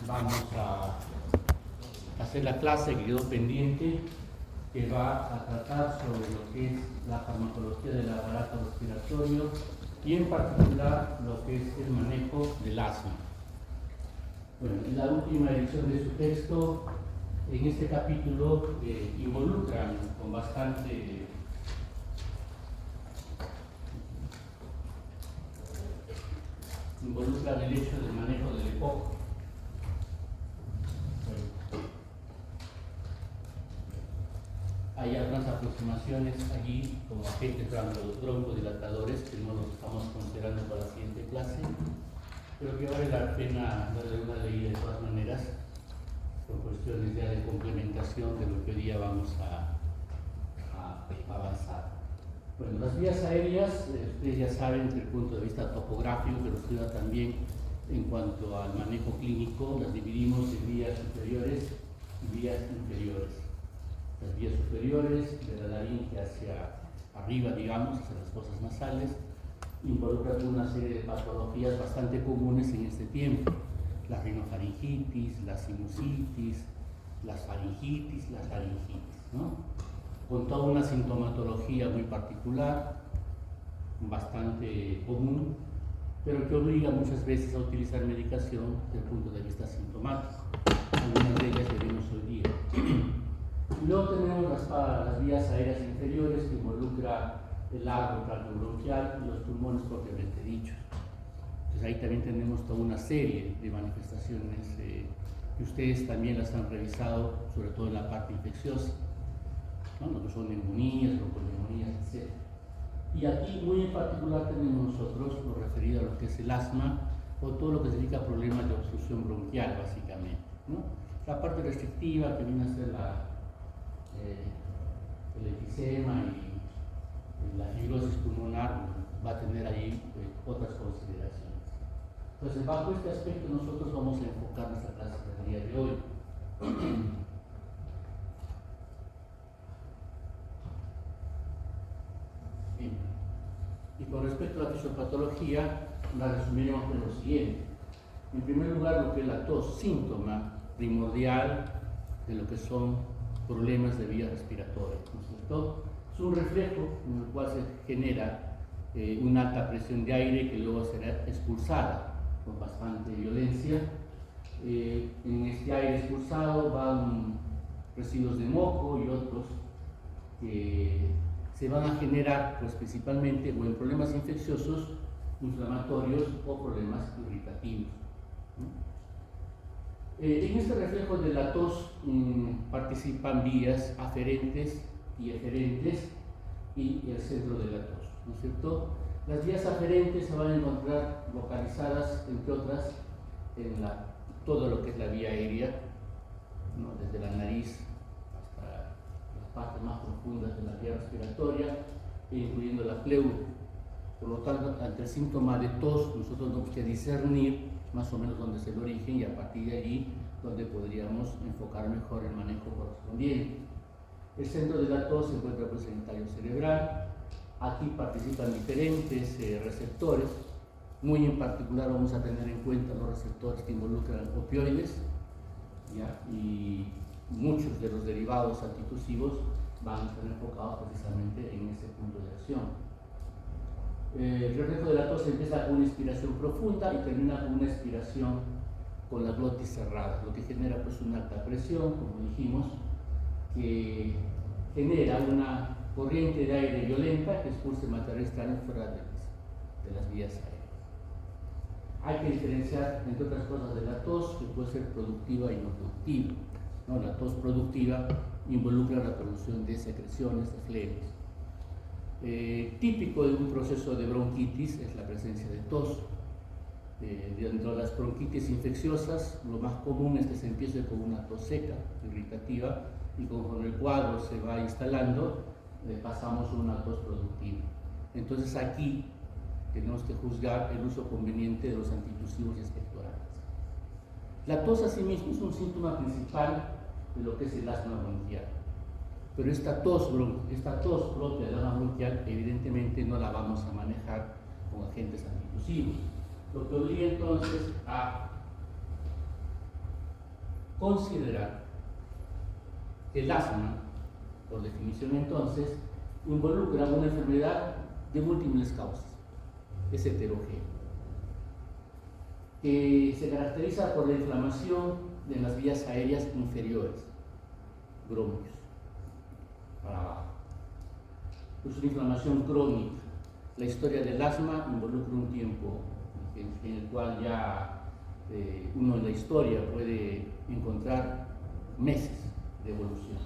vamos a hacer la clase que quedó pendiente, que va a tratar sobre lo que es la farmacología del aparato respiratorio y en particular lo que es el manejo del asma. Bueno, en la última edición de su texto, en este capítulo involucran con bastante involucran el hecho del manejo del EPOC. Hay algunas aproximaciones allí como agentes broncodilatadores que no los estamos considerando para la siguiente clase, pero que vale la pena darle una leída de todas maneras por cuestiones ya de complementación de lo que hoy día vamos a avanzar. Bueno, las vías aéreas, ustedes ya saben desde el punto de vista topográfico, pero estudia también en cuanto al manejo clínico, las dividimos en vías superiores y vías inferiores. Las vías superiores, de la laringe hacia arriba, digamos, hacia las fosas nasales, involucran una serie de patologías bastante comunes en este tiempo: la rinofaringitis, la sinusitis, las faringitis, las laringitis, ¿no? Con toda una sintomatología muy particular, bastante común, pero que obliga muchas veces a utilizar medicación desde el punto de vista sintomático. Algunas de ellas veremos hoy día. Luego tenemos las vías aéreas inferiores, que involucra el arco cardiobronquial y los pulmones propiamente dichos. Entonces ahí también tenemos toda una serie de manifestaciones que ustedes también las han revisado, sobre todo en la parte infecciosa, ¿no? Lo que son neumonías, bronconeumonías, etc. Y aquí muy en particular tenemos nosotros lo referido a lo que es el asma o todo lo que significa problemas de obstrucción bronquial, básicamente, ¿no? La parte restrictiva, que viene a ser el enfisema y la fibrosis pulmonar, va a tener ahí otras consideraciones. Entonces, bajo este aspecto nosotros vamos a enfocar nuestra clase del día de hoy. Bien. Y con respecto a la fisiopatología, la resumiremos en lo siguiente. En primer lugar, lo que es la tos, síntoma primordial de lo que son problemas de vías respiratorias, ¿no es cierto? Es un reflejo en el cual se genera una alta presión de aire que luego será expulsada con bastante violencia. En este aire expulsado van residuos de moco y otros que se van a generar pues, principalmente o en problemas infecciosos, inflamatorios o problemas irritativos, ¿no? En este reflejo de la tos participan vías aferentes y eferentes y el centro de la tos, ¿no es cierto? Las vías aferentes se van a encontrar localizadas, entre otras, en todo lo que es la vía aérea, ¿no? Desde la nariz hasta las partes más profundas de la vía respiratoria, incluyendo la pleura. Por lo tanto, ante el síntoma de tos, nosotros tenemos que discernir más o menos dónde es el origen y a partir de allí donde podríamos enfocar mejor el manejo correspondiente. El centro de la tos se encuentra pues, en el tallo cerebral. Aquí participan diferentes receptores. Muy en particular vamos a tener en cuenta los receptores que involucran opioides, ¿ya? Y muchos de los derivados antitusivos van a estar enfocados precisamente en ese punto de acción. El reflejo de la tos empieza con una inspiración profunda y termina con una expiración con la glotis cerrada, lo que genera pues una alta presión, como dijimos, que genera una corriente de aire violenta que expulsa material extraño fuera de las vías aéreas. Hay que diferenciar, entre otras cosas, de la tos, que puede ser productiva y no productiva, ¿no? La tos productiva involucra la producción de secreciones, de flemas. Típico de un proceso de bronquitis es la presencia de tos. Dentro de las bronquitis infecciosas, lo más común es que se empiece con una tos seca, irritativa, y conforme el cuadro se va instalando, pasamos a una tos productiva. Entonces aquí tenemos que juzgar el uso conveniente de los antitusivos y expectorantes. La tos asimismo es un síntoma principal de lo que es el asma bronquial. Pero esta tos propia del asma bronquial evidentemente no la vamos a manejar con agentes antitusivos, lo que obliga entonces a considerar que el asma, por definición entonces, involucra una enfermedad de múltiples causas, es heterogéneo, que se caracteriza por la inflamación de las vías aéreas inferiores, bronquios, para abajo. Es una inflamación crónica. La historia del asma involucra un tiempo en el cual ya uno en la historia puede encontrar meses de evolución.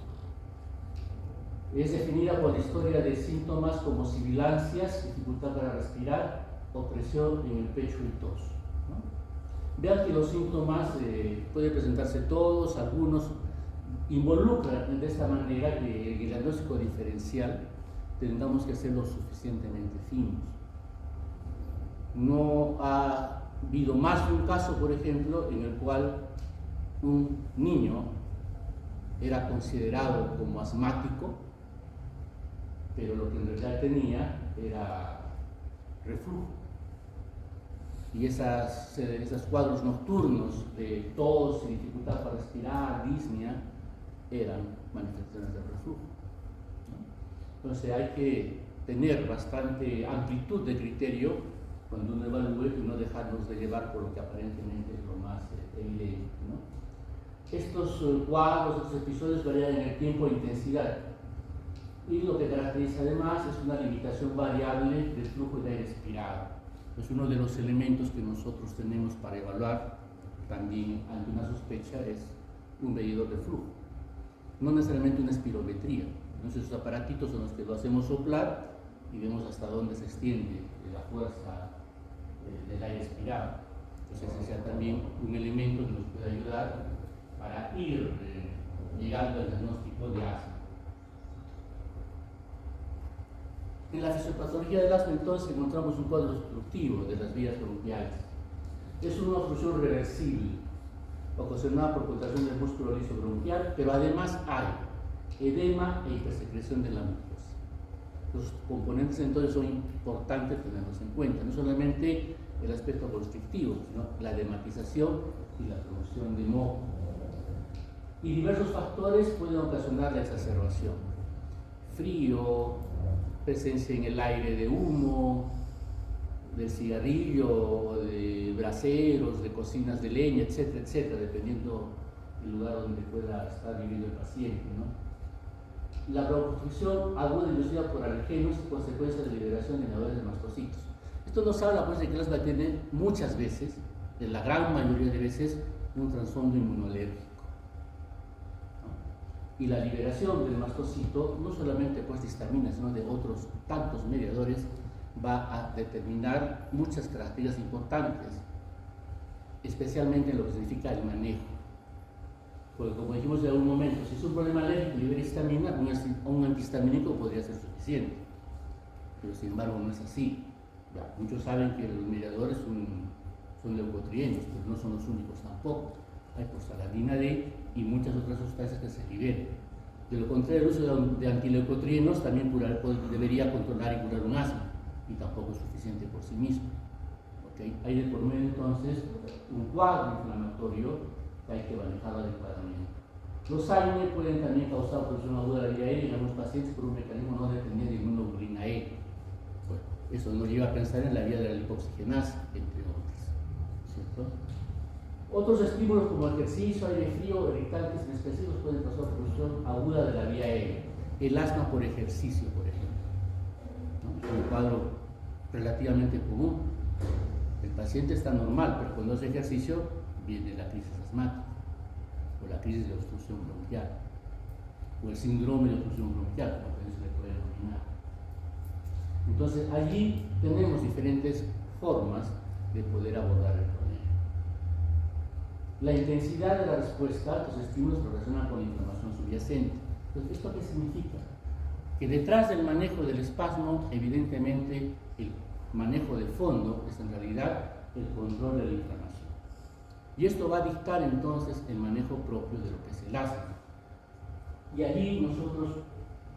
Es definida por la historia de síntomas como sibilancias, dificultad para respirar, opresión en el pecho y tos, ¿no? Vean que los síntomas pueden presentarse todos, algunos involucran de esta manera que el diagnóstico diferencial tengamos que hacerlo suficientemente finos. No ha habido más de un caso, por ejemplo, en el cual un niño era considerado como asmático, pero lo que en realidad tenía era reflujo. Y esos cuadros nocturnos de tos y dificultad para respirar, disnea, eran manifestaciones de reflujo, ¿no? Entonces hay que tener bastante amplitud de criterio cuando uno evalúe y no dejarnos de llevar por lo que aparentemente es lo más evidente, ¿no? Estos cuadros, estos episodios varían en el tiempo e intensidad, y lo que caracteriza además es una limitación variable del flujo de aire expirado. Es uno de los elementos que nosotros tenemos para evaluar también ante una sospecha, es un medidor de flujo, no necesariamente una espirometría. Entonces esos aparatitos son los que lo hacemos soplar y vemos hasta dónde se extiende la fuerza del aire expirado. Entonces ese sea también un elemento que nos puede ayudar para ir llegando al diagnóstico de asma. En la fisiopatología del asma entonces encontramos un cuadro obstructivo de las vías bronquiales. Es una obstrucción reversible, ocasionada por contracción del músculo liso bronquial, pero además hay edema e hipersecreción de la mucosa. Los componentes entonces son importantes tenerlos en cuenta, no solamente el aspecto constrictivo, sino la edematización y la producción de moco. Y diversos factores pueden ocasionar la exacerbación: frío, presencia en el aire de humo, del cigarrillo, de braseros, de cocinas de leña, etcétera, etcétera, dependiendo del lugar donde pueda estar viviendo el paciente, ¿no? La broncoconstricción aguda inducida por alergenos y consecuencia de liberación de inhibidores de mastocitos. Esto nos habla pues de que el asma tiene muchas veces, en la gran mayoría de veces, un trasfondo inmunológico, ¿no? Y la liberación del mastocito, no solamente pues de histamina, sino de otros tantos mediadores, va a determinar muchas características importantes, especialmente en lo que significa el manejo. Porque como dijimos en algún momento, si es un problema alérgico y libera histamina, un antihistamínico podría ser suficiente, pero sin embargo no es así. Ya, muchos saben que los mediadores son leucotrienos, pero no son los únicos tampoco. Hay prostaglandina D y muchas otras sustancias que se liberan. De lo contrario, el uso de antileucotrienos también debería controlar y curar un asma, y tampoco es suficiente por sí mismo. ¿Okay? Hay de por medio entonces un cuadro inflamatorio que hay que manejar adecuadamente. Los AINE pueden también causar obstrucción aguda de la vía aérea en algunos pacientes por un mecanismo no dependiente de inmunoglobulina aérea. Bueno, eso nos lleva a pensar en la vía de la lipoxigenasa, entre otras, ¿cierto? Otros estímulos como ejercicio, aire frío, irritantes inespecíficos pueden causar obstrucción aguda de la vía aérea. El asma por ejercicio, por ejemplo, ¿no? Es un cuadro relativamente común. El paciente está normal, pero cuando hace ejercicio viene la crisis asmática, o la crisis de obstrucción bronquial, o el síndrome de obstrucción bronquial, como se le puede denominar. Entonces allí tenemos diferentes formas de poder abordar el problema. La intensidad de la respuesta a los estímulos se relaciona con la inflamación subyacente. Entonces, ¿esto qué significa? Que detrás del manejo del espasmo, evidentemente, el manejo de fondo es en realidad el control de la inflamación. Y esto va a dictar entonces el manejo propio de lo que es el asma. Y allí nosotros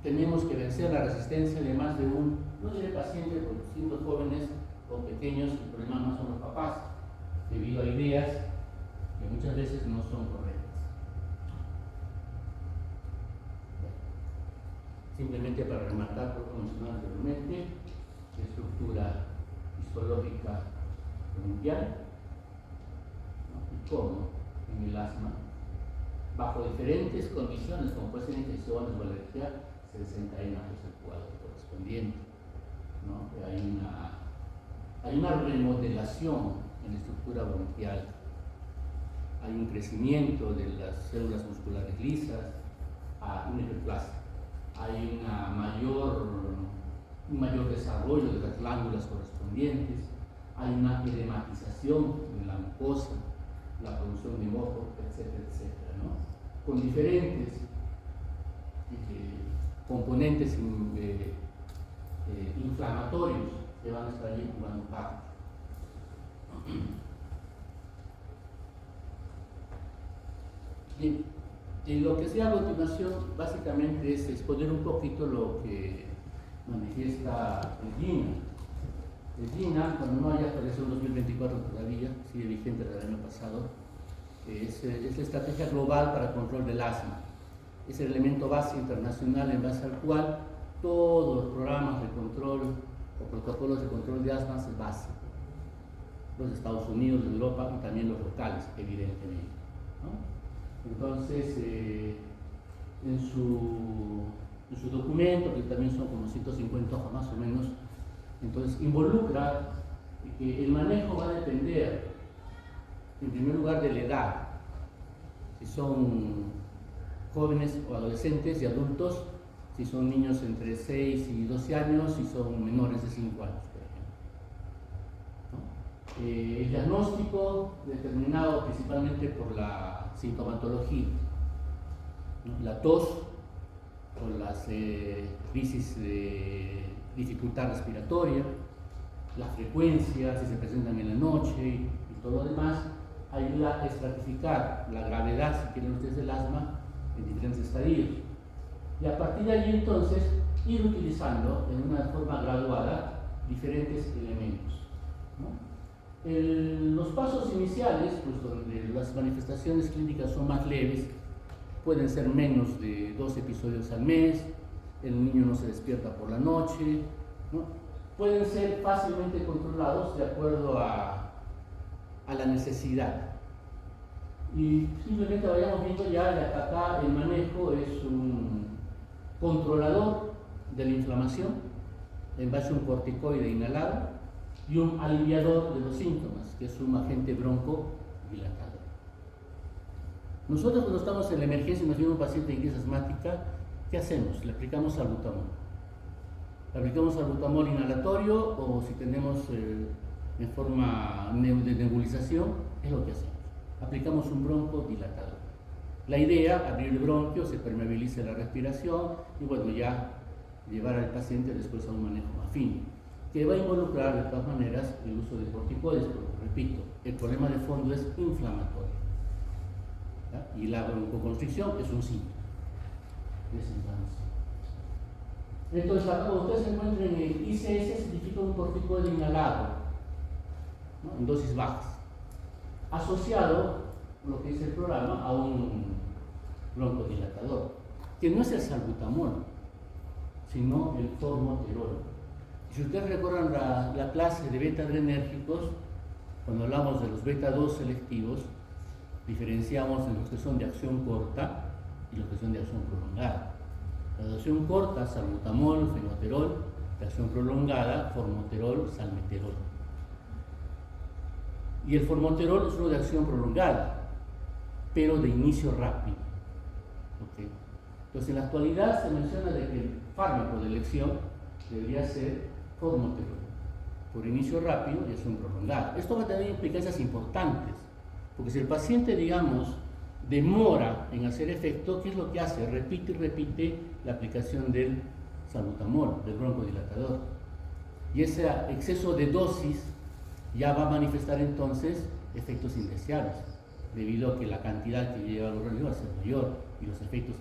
tenemos que vencer la resistencia de más de un, no diré paciente, porque siendo jóvenes o pequeños, el problema no son los papás, debido a ideas que muchas veces no son correctas. simplemente para remarcar lo que mencionaba anteriormente, estructura histológica bronquial, ¿no? Y cómo en el asma, bajo diferentes condiciones, como puede ser infecciones o alergia, se desencadena el cuadro correspondiente, ¿no? Hay una remodelación en la estructura bronquial, hay un crecimiento de las células musculares lisas, una hiperplasia, hay un mayor desarrollo de las glándulas correspondientes, hay una edematización de la mucosa, la producción de moco, etcétera, etcétera, ¿no? Con diferentes componentes inflamatorios que van a estar ahí jugando parte. Bien, y lo que se hace a continuación básicamente es exponer un poquito lo que manifiesta el GINA. El GINA, cuando no haya aparecido en 2024 todavía, sigue vigente del año pasado, es la estrategia global para el control del asma. Es el elemento base internacional en base al cual todos los programas de control o protocolos de control de asma se basan. Los de Estados Unidos, de Europa y también los locales, evidentemente, ¿no? Entonces, en su documento, que también son como 150 hojas más o menos, entonces involucra que el manejo va a depender, en primer lugar, de la edad. Si son jóvenes o adolescentes y adultos, si son niños entre 6 y 12 años, si son menores de 5 años, por ejemplo, ¿no? El diagnóstico determinado principalmente por la sintomatología, ¿no? La tos o las crisis de dificultad respiratoria, la frecuencia, si se presentan en la noche y todo lo demás, ayuda a estratificar la gravedad, si quieren ustedes, del asma en diferentes estadios. Y a partir de allí, entonces, ir utilizando en una forma graduada diferentes elementos, ¿no? Los pasos iniciales, pues donde las manifestaciones clínicas son más leves, pueden ser menos de 2 episodios al mes, el niño no se despierta por la noche, ¿no? Pueden ser fácilmente controlados de acuerdo a la necesidad. Y simplemente vayamos viendo ya de acá el manejo es un controlador de la inflamación en base a un corticoide inhalado y un aliviador de los síntomas, que es un agente broncodilatador. Nosotros cuando estamos en la emergencia y nos viene un paciente en crisis asmática, ¿qué hacemos? Le aplicamos salbutamol. Le aplicamos salbutamol inhalatorio o si tenemos en forma de nebulización, es lo que hacemos. Aplicamos un broncodilatador. La idea, abrir el bronquio, se permeabiliza la respiración y bueno, ya llevar al paciente después a un manejo más fino, que va a involucrar de todas maneras el uso de corticoides, porque repito, el problema de fondo es inflamatorio, ¿ya? Y la broncoconstricción es un síntoma de esa inflamación. Entonces, acá cuando ustedes se encuentren en el ICS, significa un corticoide inhalado, ¿no? En dosis bajas, asociado, lo que dice el programa, a un broncodilatador, que no es el salbutamol, sino el formoterol. Si ustedes recuerdan la clase de beta-adrenérgicos, cuando hablamos de los beta-2 selectivos, diferenciamos en los que son de acción corta y los que son de acción prolongada. La de acción corta, salbutamol, fenoterol; de acción prolongada, formoterol, salmeterol. Y el formoterol es uno de acción prolongada, pero de inicio rápido. ¿Okay? Entonces, en la actualidad se menciona de que el fármaco de elección debería ser formoterol, por inicio rápido y acción prolongada. Esto va a tener implicancias importantes, porque si el paciente, digamos, demora en hacer efecto, ¿qué es lo que hace? Repite y repite la aplicación del salbutamol, del broncodilatador. Y ese exceso de dosis ya va a manifestar entonces efectos indeseables, debido a que la cantidad que lleva el organismo va a ser mayor y los efectos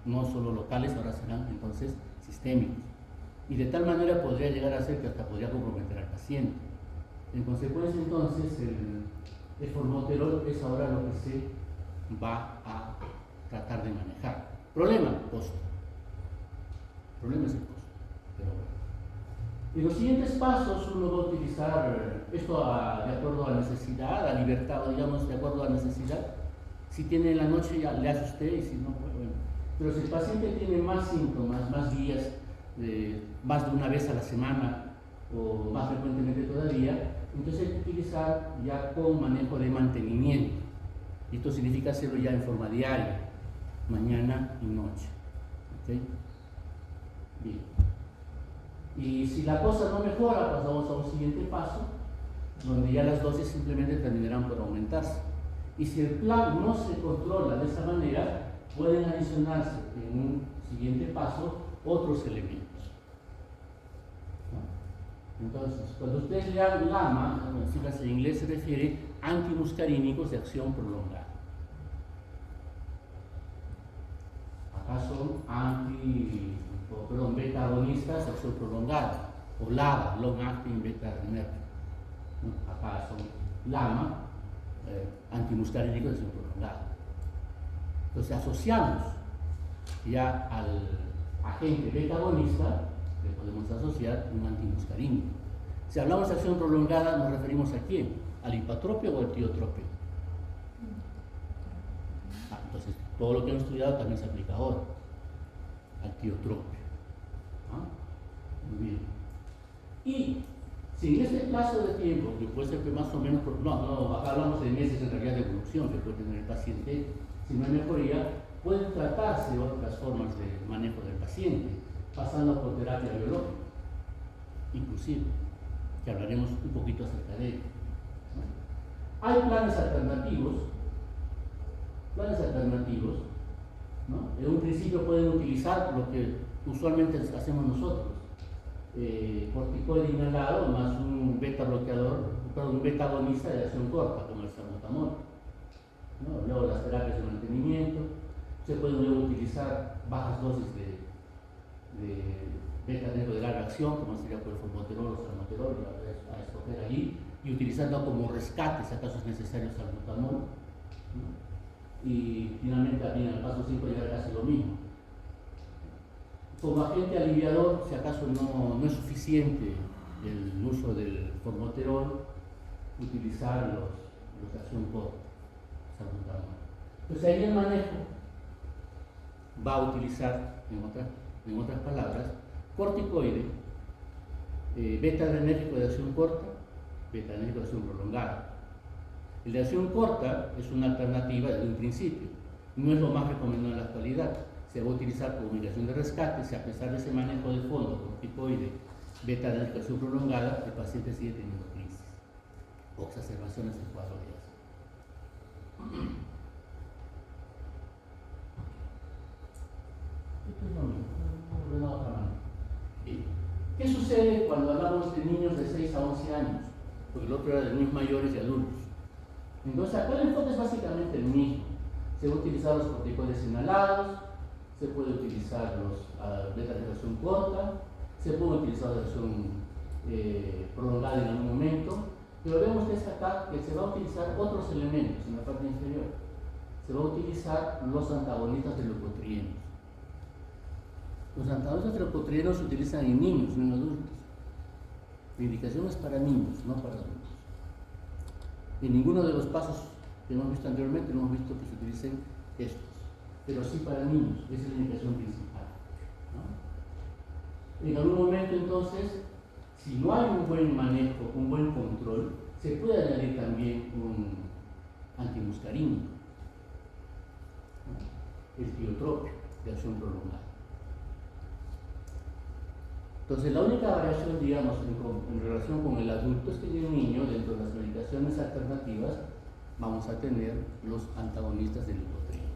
no solo locales ahora serán entonces sistémicos. Y de tal manera podría llegar a ser que hasta podría comprometer al paciente. En consecuencia, entonces, el formoterol es ahora lo que se va a tratar de manejar. Problema, costo. problema es el costo. Pero bueno. En los siguientes pasos uno va a utilizar esto de acuerdo a la necesidad, a libertad, o digamos de acuerdo a la necesidad. Si tiene en la noche ya le hace usted y si no, pues bueno. Pero si el paciente tiene más síntomas, más días, más de una vez a la semana o más frecuentemente todavía, entonces hay que utilizar ya con manejo de mantenimiento. Esto significa hacerlo ya en forma diaria, mañana y noche. ¿Okay? Bien. Y si la cosa no mejora, pasamos a un siguiente paso, donde ya las dosis simplemente terminarán por aumentarse. Y si el plan no se controla de esa manera, pueden adicionarse en un siguiente paso otros elementos. Entonces, cuando ustedes lean LAMA, en inglés se refiere a antimuscarínicos de acción prolongada. Acá son beta agonistas de acción prolongada, o LABA, long acting beta adrenergic. Acá son LAMA, antimuscarínicos de acción prolongada. Entonces asociamos ya al agente beta agonista, le podemos asociar un antimuscarínico. Si hablamos de acción prolongada, ¿nos referimos a quién? ¿Al hipatropio o al tiotropio? Entonces, todo lo que hemos estudiado también se aplica ahora, al tiotropio. Muy bien. Y si en este plazo de tiempo, que puede ser que más o menos, acá hablamos de meses en realidad de evolución que puede tener el paciente, si no hay mejoría, pueden tratarse otras formas de manejo del paciente, pasando por terapia biológica, inclusive, que hablaremos un poquito acerca de ello. Hay planes alternativos, ¿no? En un principio pueden utilizar lo que usualmente hacemos nosotros, corticoide inhalado más un beta bloqueador, un beta agonista de acción corta, como el salbutamol, ¿no? Luego las terapias de mantenimiento, se pueden luego utilizar bajas dosis de beta adrenérgico de larga acción, como sería por el formoterol o salbutamol, a escoger allí, y utilizando como rescate, si acaso es necesario, salbutamol, ¿no? Y finalmente también al paso 5 llegar casi lo mismo. Como agente aliviador, si acaso no es suficiente el uso del formoterol, utilizar los de acción corta, salbutamol. Entonces ahí el manejo va a utilizar, en otras palabras, corticoide, beta adrenérgico de acción corta, beta adrenérgico de acción prolongada. El de acción corta es una alternativa desde un principio, no es lo más recomendado en la actualidad. Se va a utilizar como indicación de rescate si a pesar de ese manejo de fondo, corticoide, beta adrenérgico de acción prolongada, el paciente sigue teniendo crisis o exacerbaciones del cuadro de asma. Esto es lo mismo, de otra manera. ¿Qué sucede cuando hablamos de niños de 6 a 11 años? Porque el otro era de niños mayores y adultos. Entonces, acá el enfoque es básicamente el mismo. Se va a utilizar los corticoides inhalados, se puede utilizar los beta de acción corta, se puede utilizar la acción prolongada en algún momento, pero vemos que es acá que se va a utilizar otros elementos en la parte inferior. Se va a utilizar los antagonistas de leucotrienos. Los antagonistas de leucotrienos se utilizan en niños, no en adultos. La indicación es para niños, no para adultos. En ninguno de los pasos que hemos visto anteriormente no hemos visto que se utilicen estos, pero sí para niños, esa es la indicación principal, ¿no? En algún momento entonces, si no hay un buen manejo, un buen control, se puede añadir también un antimuscarínico, ¿no? El tiotropio de acción prolongada. Entonces, la única variación, digamos, en relación con el adulto es que en el niño, dentro de las medicaciones alternativas, vamos a tener los antagonistas del leucotrieno.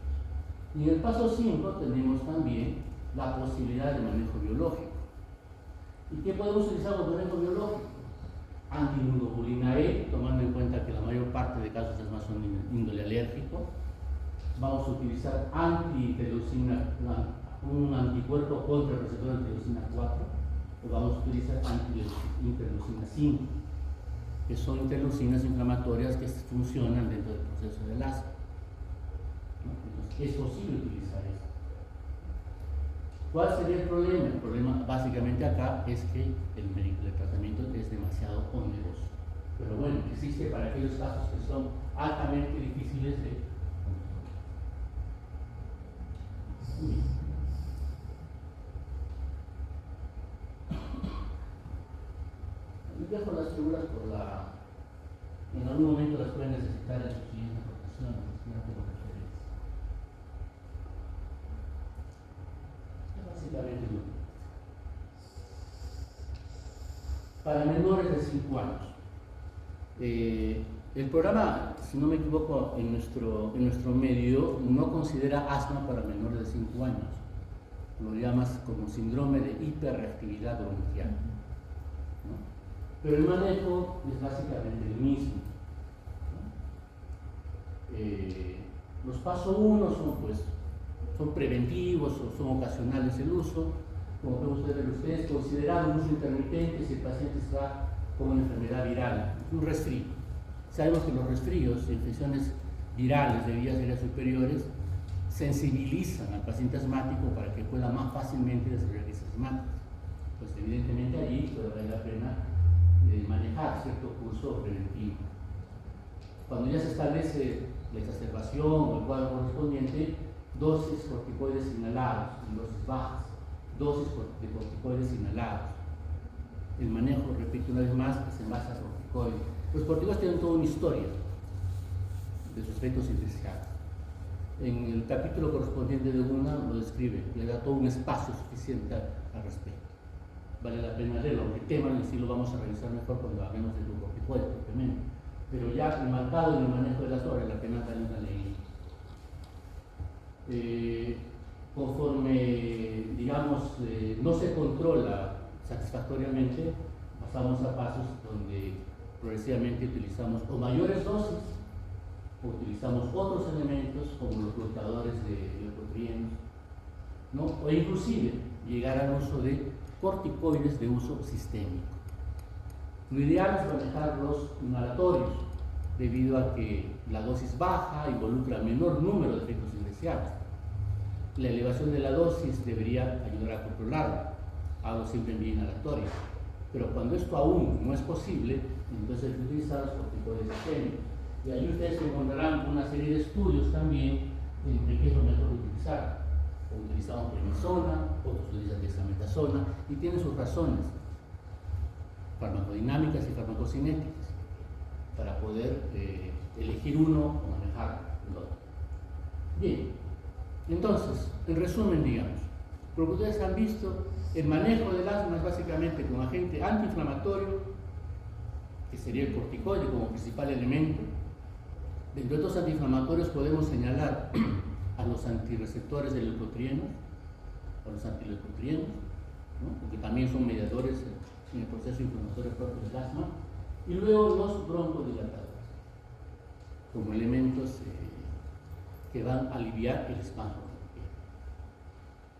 Y en el paso 5 tenemos también la posibilidad de manejo biológico. ¿Y qué podemos utilizar como manejo biológico? Antiimmunoglobulina E, tomando en cuenta que la mayor parte de casos es más son índole alérgico. Vamos a utilizar un anticuerpo contra el receptor de interleucina 4. O vamos a utilizar interleucina 5, que son interleucinas inflamatorias que funcionan dentro del proceso del asma. Entonces, es posible utilizar eso. ¿Cuál sería el problema? El problema básicamente acá es que el tratamiento es demasiado oneroso. Pero bueno, existe para aquellos casos que son altamente difíciles de controlar. Les dejo las figuras por la... En algún momento las pueden necesitar en su siguiente rotación, como referencia. Básicamente lo que para menores de 5 años. El programa, si no me equivoco, en nuestro medio no considera asma para menores de 5 años. Lo llamas como síndrome de hiperreactividad bronquial, ¿no? Pero el manejo es básicamente el mismo, ¿no? Los pasos 1 son preventivos o son ocasionales el uso. Como pueden ver ustedes, considerando un uso intermitente si el paciente está con una enfermedad viral, un resfrío. Sabemos que los resfríos, infecciones virales de vías aéreas superiores, sensibilizan al paciente asmático para que pueda más fácilmente desarrollar crisis asmáticas. Pues evidentemente allí puede valer la pena manejar cierto curso preventivo. Cuando ya se establece la exacerbación o el cuadro correspondiente, dosis corticoides inhalados en dosis bajas, dosis de corticoides inhalados. El manejo, repito una vez más, es en base a corticoides. Los corticoides tienen toda una historia de sus efectos indeseados. En el capítulo correspondiente de una lo describe, le da todo un espacio suficiente al respecto. Vale la pena leerlo, aunque el tema en sí lo vamos a revisar mejor cuando hablemos de glucocorticoides propiamente. Pero ya enmarcado en el manejo de las horas, la pena darle una leída. Conforme, digamos, no se controla satisfactoriamente, pasamos a pasos donde progresivamente utilizamos o mayores dosis o utilizamos otros elementos como los bloqueadores de leucotrienos, ¿no? O inclusive llegar al uso de corticoides de uso sistémico. Lo ideal es manejar los inhalatorios, debido a que la dosis baja involucra menor número de efectos indeseados. La elevación de la dosis debería ayudar a controlarlo, hago siempre en vía inhalatoria. Pero cuando esto aún no es posible, entonces hay que utilizar los corticoides sistémicos. Y ahí ustedes encontrarán una serie de estudios también entre qué es lo mejor utilizar. O utilizamos prednisona, otros utilizan dexametasona, y tienen sus razones farmacodinámicas y farmacocinéticas para poder elegir uno o manejar el otro. Bien, entonces, en resumen, digamos, lo que ustedes han visto, el manejo del asma es básicamente con agente antiinflamatorio, que sería el corticoide como principal elemento. Dentro de estos antiinflamatorios podemos señalar a los antirreceptores de leucotrienos, a los antileucotrienos, ¿no? Porque también son mediadores en el proceso inflamatorio propio del asma, y luego los broncodilatadores, como elementos que van a aliviar el espasmo.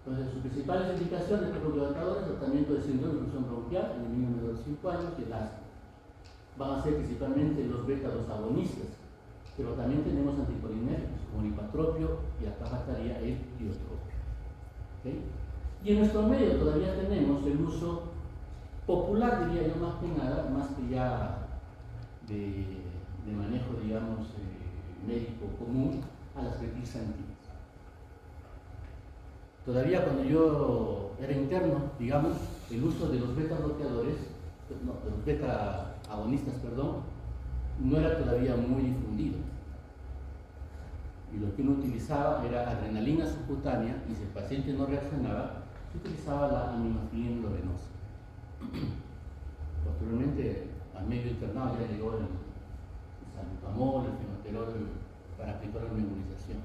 Entonces, sus principales indicaciones de broncodilatadores, tratamiento de síndrome de obstrucción bronquial en el niño menor de 5 años y el asma. Van a ser principalmente los beta-2 agonistas, pero también tenemos anticolinérgicos como el ipatropio y acá faltaría el diotropio. ¿Okay? Y en nuestro medio todavía tenemos el uso popular, diría yo, más que nada, más que ya de manejo, digamos, médico común, a las glipizantinas. Todavía cuando yo era interno, digamos, el uso de los beta-bloqueadores, no, de los beta-agonistas, perdón, no era todavía muy difundido. Y lo que uno utilizaba era adrenalina subcutánea, y si el paciente no reaccionaba, se utilizaba la aminofilina endovenosa. Posteriormente, al medio internado ya llegó el salbutamol, el fenoterol para aplicar la inmunización.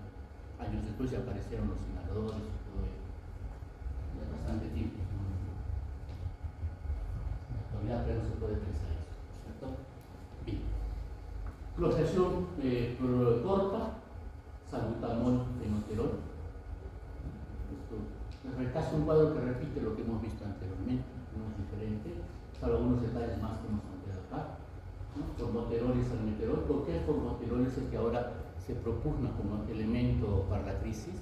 Años después ya aparecieron los inhaladores y todo eso. Ya bastante tiempo. En la actualidad pero no se puede pensar eso, ¿cierto? Bien. Cloxación corta, salbutamol, fenoterol. Esto es casi un cuadro que repite lo que hemos visto anteriormente, no es diferente, salvo algunos detalles más que hemos ampliado acá, ¿no? Formoterol y salmeterol. ¿Por qué el formoterol es el que ahora se propugna como elemento para la crisis?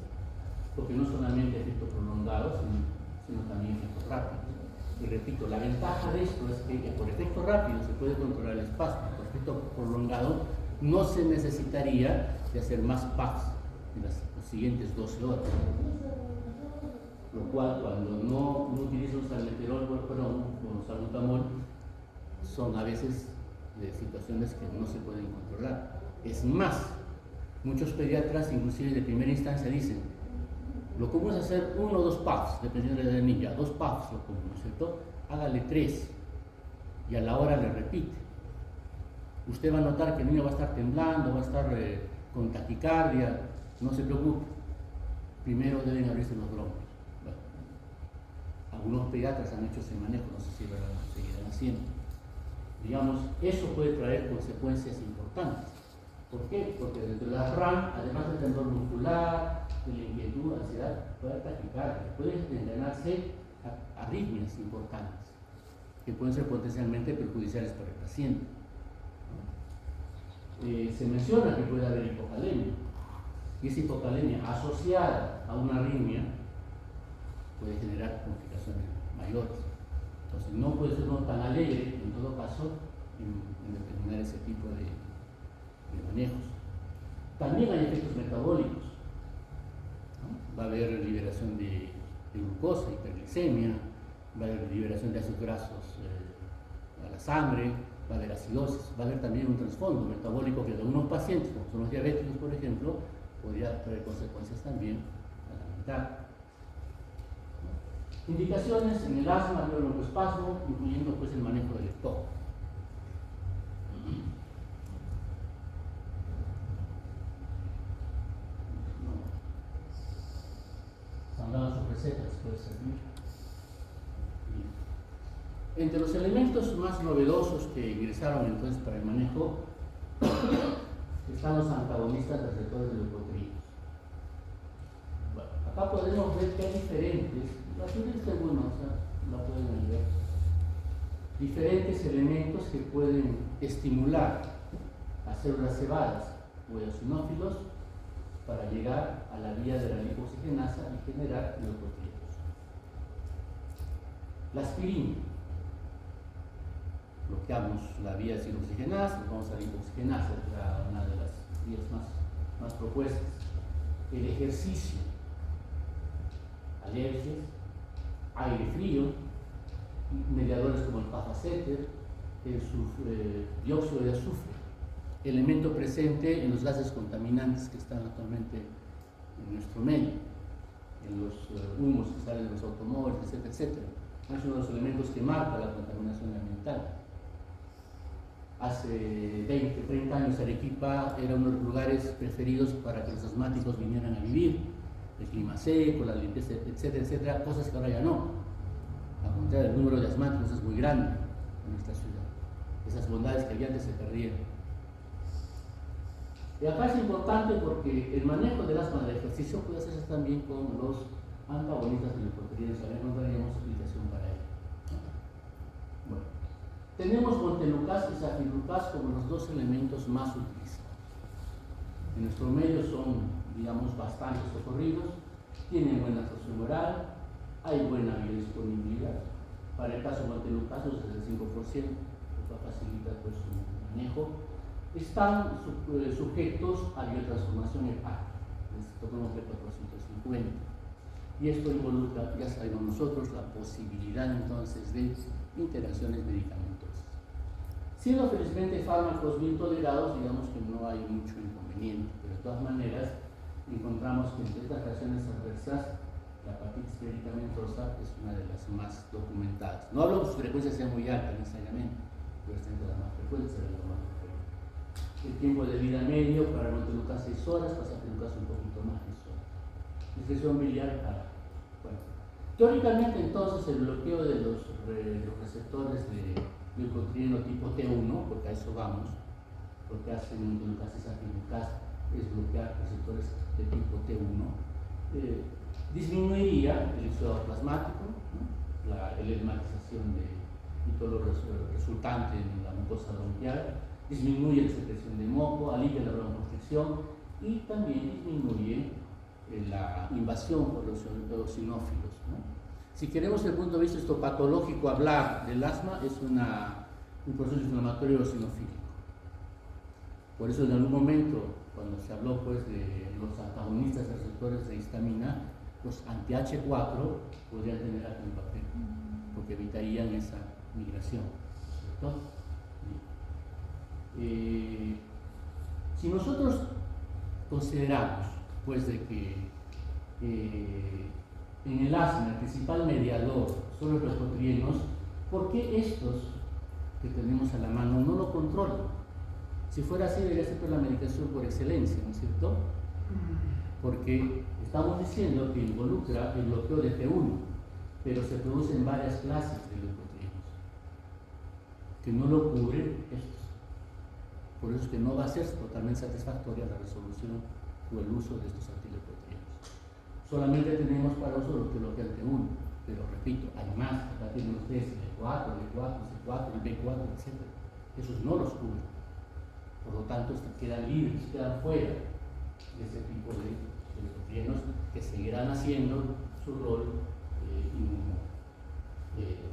Porque no solamente efecto prolongado, sino sino también efectos rápidos. Y repito, la ventaja de esto es que por efecto rápido se puede controlar el espasmo, por efecto prolongado no se necesitaría de hacer más puffs en las siguientes 12 horas. Lo cual, cuando no utiliza un salmeterol o salbutamol, son a veces situaciones que no se pueden controlar. Es más, muchos pediatras, inclusive de primera instancia, dicen: lo común es hacer 1 o 2 puffs, dependiendo de la niña, 2 puffs, lo común, ¿no es cierto? Hágale 3 y a la hora le repite. Usted va a notar que el niño va a estar temblando, va a estar con taquicardia. No se preocupe, primero deben abrirse los bronquios. Bueno, algunos pediatras han hecho ese manejo, no sé si lo seguirán haciendo. Digamos, eso puede traer consecuencias importantes. ¿Por qué? Porque dentro de la RAM, además del temblor muscular, de la inquietud, ansiedad, puede haber taquicardia, pueden desencadenarse arritmias importantes que pueden ser potencialmente perjudiciales para el paciente. Se menciona que puede haber hipocalemia, y esa hipocalemia asociada a una arritmia puede generar complicaciones mayores. Entonces no puede ser uno tan alegre, en todo caso, en determinar ese tipo de manejos. También hay efectos metabólicos, ¿no? Va a haber liberación de glucosa, hiperglicemia, va a haber liberación de ácidos grasos a la sangre, va a haber acidosis, va a haber también un trasfondo metabólico que en algunos pacientes, como son los diabéticos, por ejemplo, podría traer consecuencias también a la mitad. Indicaciones en el asma, el broncoespasmo, incluyendo pues el manejo del TOC. Han dado sus recetas, puede servir. Entre los elementos más novedosos que ingresaron entonces para el manejo están los antagonistas de receptores de leucotrienos. Bueno, acá podemos ver que hay diferentes, la teoría está buena, o sea, la pueden ver, diferentes elementos que pueden estimular a células cebadas o eosinófilos para llegar a la vía de la lipoxigenasa y generar leucotrienos. La aspirina. Bloqueamos la vía de lipoxigenasa, vamos a la lipoxigenasa, es una de las vías más propuestas. El ejercicio, alergias, aire frío, mediadores como el pafaceter, el dióxido de azufre, elemento presente en los gases contaminantes que están actualmente en nuestro medio, en los humos que salen de los automóviles, etcétera, etcétera. Es uno de los elementos que marca la contaminación ambiental. Hace 20, 30 años Arequipa era uno de los lugares preferidos para que los asmáticos vinieran a vivir. El clima seco, la limpieza, etcétera, etcétera, cosas que ahora ya no. Al contrario, el número de asmáticos es muy grande en nuestra ciudad. Esas bondades que había antes se perdieron. Y acá es importante porque el manejo del asma del ejercicio puede hacerse también con los antagonistas de leucotrienos. Ahora encontraríamos explicación para ello. Bueno, tenemos montelukast y zafirlukast como los dos elementos más utilizados. En nuestro medio son, digamos, bastante socorridos, tienen buena absorción oral, hay buena biodisponibilidad. Para el caso montelukast es del 5%, lo cual facilita pues, su manejo. Están sujetos a biotransformación hepática, tomamos P450. Y esto involucra, ya sabemos nosotros, la posibilidad entonces de interacciones medicamentosas. Siendo felizmente fármacos bien tolerados, digamos que no hay mucho inconveniente, pero de todas maneras encontramos que entre estas reacciones adversas, la hepatitis medicamentosa es una de las más documentadas. No hablo que su frecuencia sea muy alta necesariamente, pero es entre las más frecuentes, es lo más frecuente. El tiempo de vida medio para el montelukast 6 horas, para zafirlukast un poquito más, 10 horas. Discreción biliar para. Bueno, teóricamente entonces el bloqueo de los receptores de leucotrieno tipo T1, porque a eso vamos, porque hacen montelukast y zafirlukast es bloquear receptores de tipo T1, disminuiría el exudado plasmático, ¿no? La edematización y todo lo resultante en la mucosa bronquial, disminuye la secreción de moco, alivia la broncoconstricción y también disminuye la invasión por los eosinófilos, ¿no? Si queremos desde el punto de vista histopatológico hablar del asma, es un proceso inflamatorio eosinofílico. Por eso en algún momento, cuando se habló pues, de los antagonistas receptores de histamina, los anti-H4 podrían tener aquí un papel, porque evitarían esa migración, ¿cierto? Si nosotros consideramos pues, de que en el asma el principal mediador son los leucotrienos, ¿por qué estos que tenemos a la mano no lo controlan? Si fuera así, debería ser la medicación por excelencia, ¿no es cierto? Porque estamos diciendo que involucra el bloqueo de T1, pero se producen varias clases de leucotrienos que no lo cubren estos. Por eso es que no va a ser totalmente satisfactoria la resolución o el uso de estos antileucotrienos. Solamente tenemos para uso los que bloquean T1, pero repito, hay más. Acá tienen ustedes el E4, el E4, el C4, el B4, etc. Esos no los cubren. Por lo tanto, quedan libres, quedan fuera de ese tipo de leucotrienos que seguirán haciendo su rol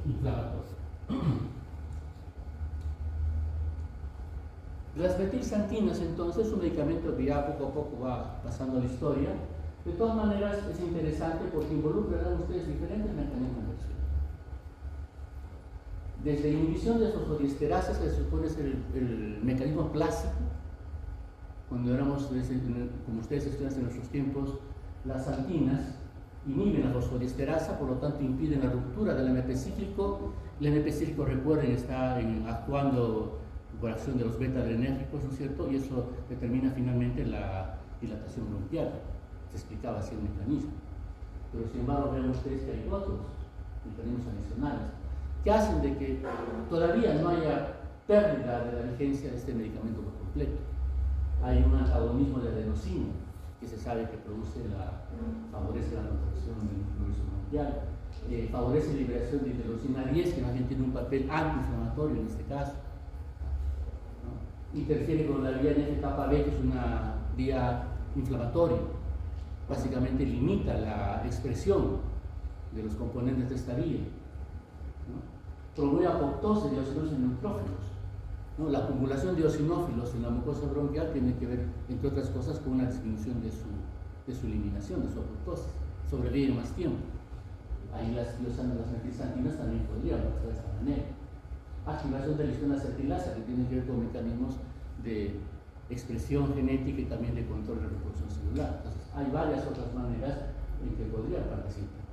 inflamatorio. Las metilxantinas, entonces, es un medicamento que ya poco a poco va pasando a la historia. De todas maneras, es interesante porque involucrarán ustedes diferentes mecanismos de acción. Desde la inhibición de fosfodiesterasa, que se supone ser el mecanismo clásico, cuando éramos, como ustedes estudian en nuestros tiempos, las xantinas inhiben la fosfodiesterasa, por lo tanto impiden la ruptura del MP cíclico. El MP cíclico, recuerden, está actuando por acción de los beta-adrenérgicos, ¿no es cierto? Y eso determina finalmente la dilatación bronquial. Se explicaba así el mecanismo. Pero sin embargo, ven ustedes que hay otros mecanismos adicionales que hacen de que todavía no haya pérdida de la vigencia de este medicamento por completo. Hay un antagonismo de adenosina que se sabe que favorece la contracción del fluido bronquial, favorece la liberación de interleucina 10, que más bien tiene un papel antiinflamatorio en este caso, ¿no? Interfiere con la vía NF-kappa-B, que es una vía inflamatoria. Básicamente limita la expresión de los componentes de esta vía, ¿no? Promueve apoptosis de eosinófilos en neutrófilos, ¿no? La acumulación de eosinófilos en la mucosa bronquial tiene que ver, entre otras cosas, con una disminución de su eliminación, de su apoptosis. Sobrevive más tiempo. Ahí las metilxantinas también podrían actuar de esta manera. Activación de la histamina acetilasa, que tiene que ver con mecanismos de expresión genética y también de control de reproducción celular. Entonces, hay varias otras maneras en que podría participar.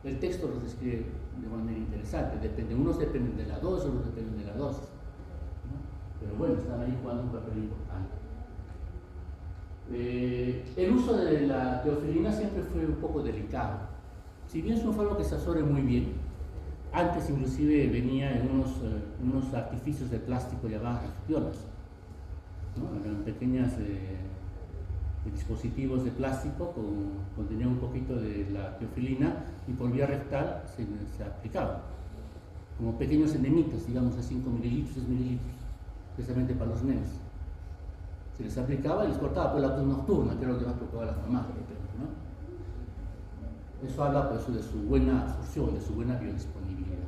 El texto los describe de manera interesante. Unos dependen de la dosis, otros dependen de la dosis, ¿no? Pero bueno, están ahí jugando un papel importante. El uso de la teofilina siempre fue un poco delicado. Si bien es un fármaco que se absorbe muy bien, antes inclusive venía en unos artificios de plástico llamados refrigiones, ¿no? Eran pequeñas dispositivos de plástico contenían un poquito de la teofilina y por vía rectal se aplicaban como pequeños enemitas, digamos a 5 mililitros, 6 mililitros, precisamente para los nenes. Se les aplicaba y les cortaba por la luz nocturna, que era lo que más preocupaba a las mamás de repente, ¿no? Eso habla pues, de su buena absorción, de su buena biodisponibilidad.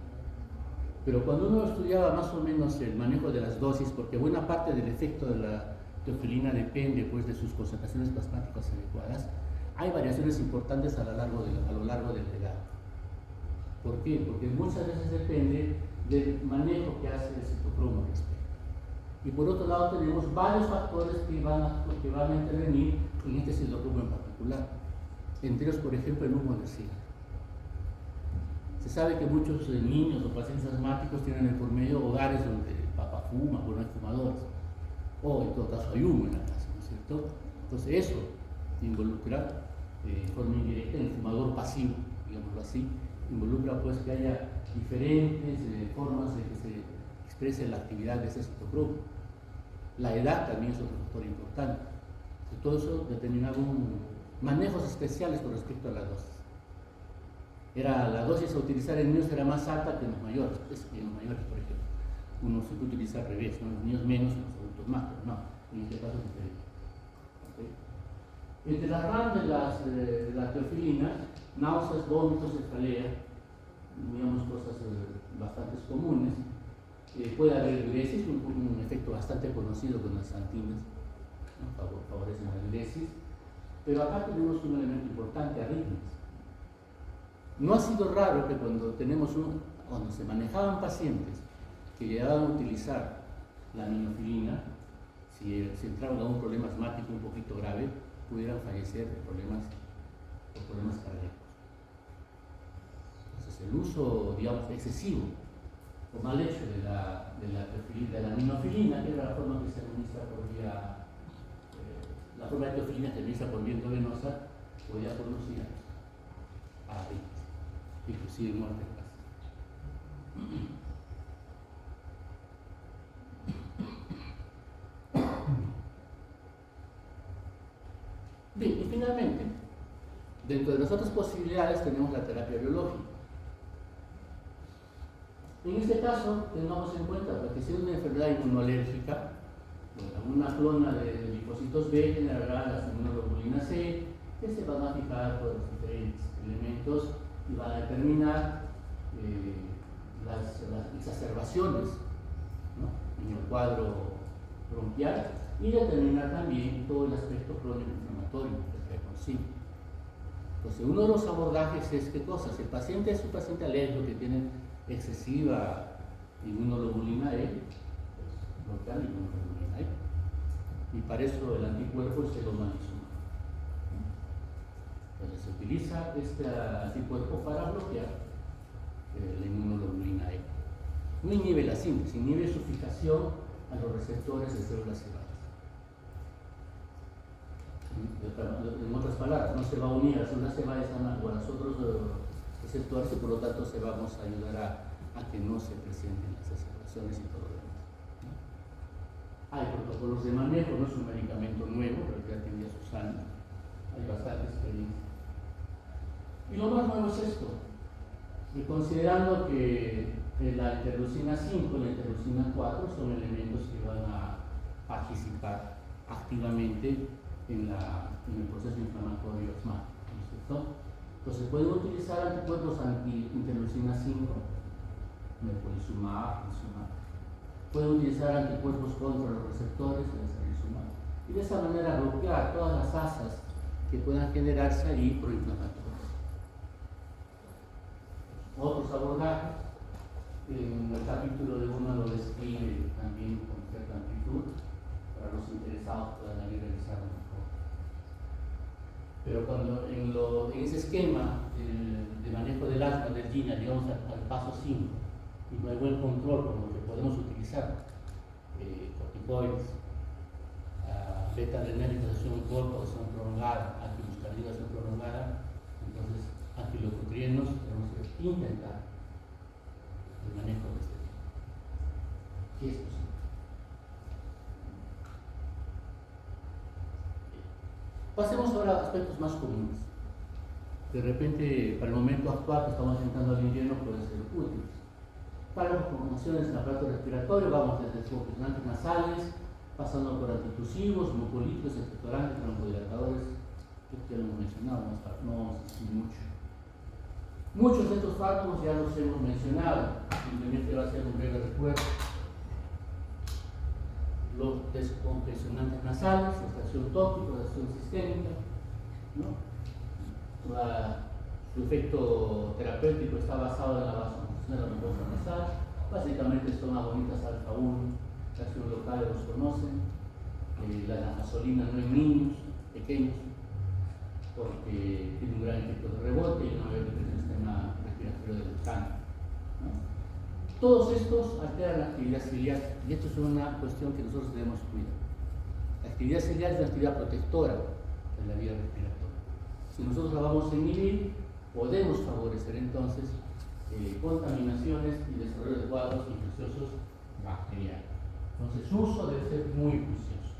Pero cuando uno estudiaba más o menos el manejo de las dosis, porque buena parte del efecto de la teofilina depende pues, de sus concentraciones plasmáticas adecuadas, hay variaciones importantes a lo largo del legado. ¿Por qué? Porque muchas veces depende del manejo que hace el citocromo al respecto. Y por otro lado tenemos varios factores que van a intervenir en este citocromo en particular. Entre ellos, por ejemplo, el humo de cigarro. Se sabe que muchos niños o pacientes asmáticos tienen por medio hogares donde el papá fuma o no hay fumadores, o en todo caso hay humo en la casa, ¿no es cierto? Entonces eso involucra de forma indirecta el fumador pasivo, digámoslo así, involucra pues que haya diferentes formas de que se exprese la actividad de ese citocromo. La edad también es otro factor importante. Todo eso determinaba manejos especiales con respecto a la dosis. La dosis a utilizar en niños era más alta que en los mayores. En los mayores, por ejemplo, uno se puede utilizar al revés, ¿no? Los niños menos, los adultos más, pero no, en este caso es diferente. ¿Okay? Entre las ramas de la teofilina, náuseas, vómitos, cefalea, digamos, cosas bastante comunes. Puede haber diuresis, un efecto bastante conocido con las antinas, ¿no? Favorecen la diuresis, pero acá tenemos un elemento importante, arritmias. No ha sido raro que cuando se manejaban pacientes que llegaban a utilizar la minofilina, si entraban a un problema asmático un poquito grave, pudieran fallecer de problemas cardíacos. Entonces, el uso, digamos, excesivo o mal hecho de la minofilina, que es la forma que se administra por vía, la forma de teofilina que se administra por vía endovenosa, podría conducir a arritmias, inclusive muerte casi. Bien, y finalmente, dentro de las otras posibilidades tenemos la terapia biológica. En este caso, tengamos en cuenta que si es una enfermedad inmunolérgica, una clona de linfocitos B generará las inmunoglobulinas C, que se van a fijar por los diferentes elementos y van a determinar las exacerbaciones, ¿no?, en el cuadro bronquial, y determinar también todo el aspecto crónico inflamatorio que trae consigo. Entonces, uno de los abordajes es qué cosa. Si el paciente es un paciente alérgico que tiene excesiva inmunoglobulina E, pues bloquear la inmunoglobulina E. Y para eso el anticuerpo es el omalizumab. Entonces se utiliza este anticuerpo para bloquear la inmunoglobulina E. No inhibe la síntesis, inhibe su fijación a los receptores de células cebadas. En otras palabras, no se va a unir a las células cebadas o a los otros receptores, y por lo tanto se vamos a ayudar a que no se presenten las exacerbaciones y todo lo demás, ¿no? Hay protocolos de manejo, no es un medicamento nuevo, pero ya tenía sus años, hay bastante experiencia. Y lo más nuevo es esto, y considerando que la interleucina 5 y la interleucina 4 son elementos que van a participar activamente en el proceso inflamatorio asmático, ¿no es cierto? Entonces pueden utilizar anticuerpos anti-interleucina 5, mepolizumab, infliximab. Pueden utilizar anticuerpos contra los receptores de infliximab, y de esa manera bloquear todas las asas que puedan generarse ahí proinflamatorias. Otros abordajes, en el capítulo de uno lo describe también con cierta amplitud, para los interesados puedan ahí revisarlo mejor. Pero cuando en ese esquema de manejo del asma del GINA, llegamos al paso 5, y no hay buen control, por lo que podemos utilizar corticoides, beta-adrenéricos de acción corta, acción prolongada, antimuscarina de acción prolongada, entonces antileucotrienos, tenemos que intentar el manejo de este tipo. ¿Qué es posible? Pasemos ahora a aspectos más comunes. De repente, para el momento actual que estamos entrando al invierno, puede ser útil. Para las complicaciones en el aparato respiratorio, vamos desde descongestionantes nasales, pasando por antitusivos, mucolíticos, expectorantes, broncodilatadores, que ya lo hemos mencionado, no vamos a decir mucho. Muchos de estos fármacos ya los hemos mencionado, simplemente va a ser un breve recuerdo. Los descongestionantes nasales, estación tópica, estación sistémica, ¿no? Su efecto terapéutico está basado en la vasoconstricción de la mucosa nasal. Básicamente son agonitas alfa 1, la acción local los conocen, la nafazolina no en niños pequeños, porque tiene un gran efecto de rebote y una mayor depresión del sistema respiratorio del sangre, ¿no? Todos estos alteran la actividad ciliar, y esto es una cuestión que nosotros debemos cuidar. La actividad ciliar es una actividad protectora de la vía respiratoria. Si nosotros la vamos a inhibir, podemos favorecer entonces contaminaciones y desarrollo de cuadros infecciosos bacterianos. Entonces su uso debe ser muy juicioso.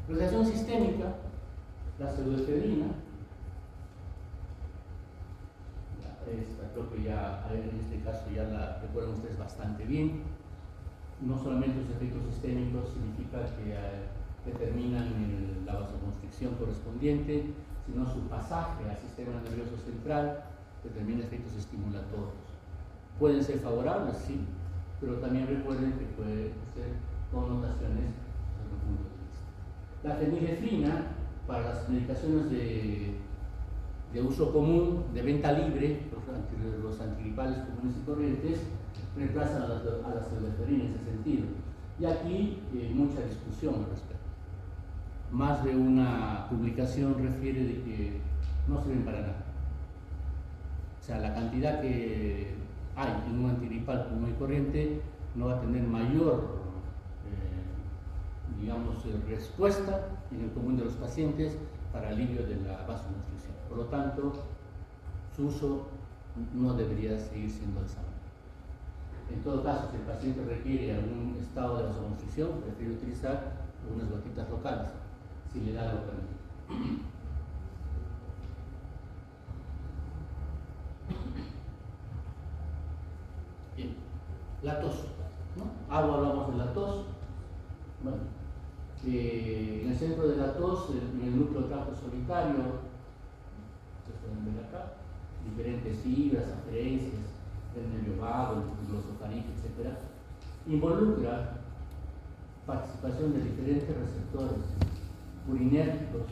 Radiación sistémica, la pseudoefedrina. Creo que ya en este caso ya la recuerdan ustedes bastante bien. No solamente los efectos sistémicos significa que determinan la vasoconstricción correspondiente, sino su pasaje al sistema nervioso central determina efectos estimulatorios. Pueden ser favorables, sí, pero también recuerden que pueden ser connotaciones desde otro punto de vista. La fenilefrina, para las medicaciones de uso común, de venta libre, los antigripales comunes y corrientes, reemplazan a la pseudoeferina en ese sentido. Y aquí mucha discusión al respecto. Más de una publicación refiere de que no sirven para nada. O sea, la cantidad que hay en un antigripal común y corriente no va a tener mayor, respuesta en el común de los pacientes para alivio de la vasoconstricción. Por lo tanto, su uso no debería seguir siendo de esa manera. En todo caso, si el paciente requiere algún estado de vasoconstricción, prefiere utilizar algunas gotitas locales, si le da lo permite. Bien, la tos, ¿no? Algo hablamos de la tos. Bueno, en el centro de la tos, en el núcleo tracto solitario, se pueden ver acá, diferentes fibras, aferencias, el nervio vago, el glosofaringe, etc. Involucra participación de diferentes receptores urinérgicos,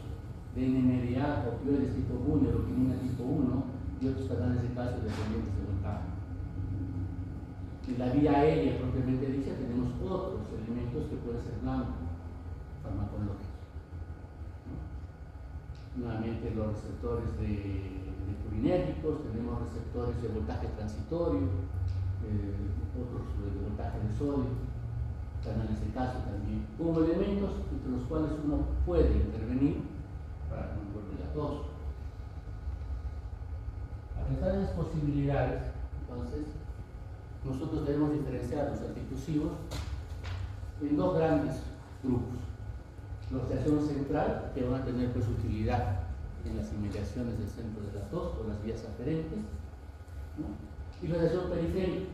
de NMDA, opioides tipo 1, neuroquinina tipo 1 y otros canales de calcio dependientes de voltaje. En la vía aérea propiamente dicha tenemos otros elementos que pueden ser blancos, farmacológicos. Nuevamente los receptores de purinérgicos, tenemos receptores de voltaje transitorio, otros de voltaje de sodio, canales de calcio también, como elementos entre los cuales uno puede intervenir para controlar la tos. A pesar de las posibilidades, entonces, nosotros debemos diferenciar los antitusivos en dos grandes grupos. Los de acción central, que van a tener pues utilidad en las inmediaciones del centro de la tos o las vías aferentes, ¿no? Y los de acción periférica,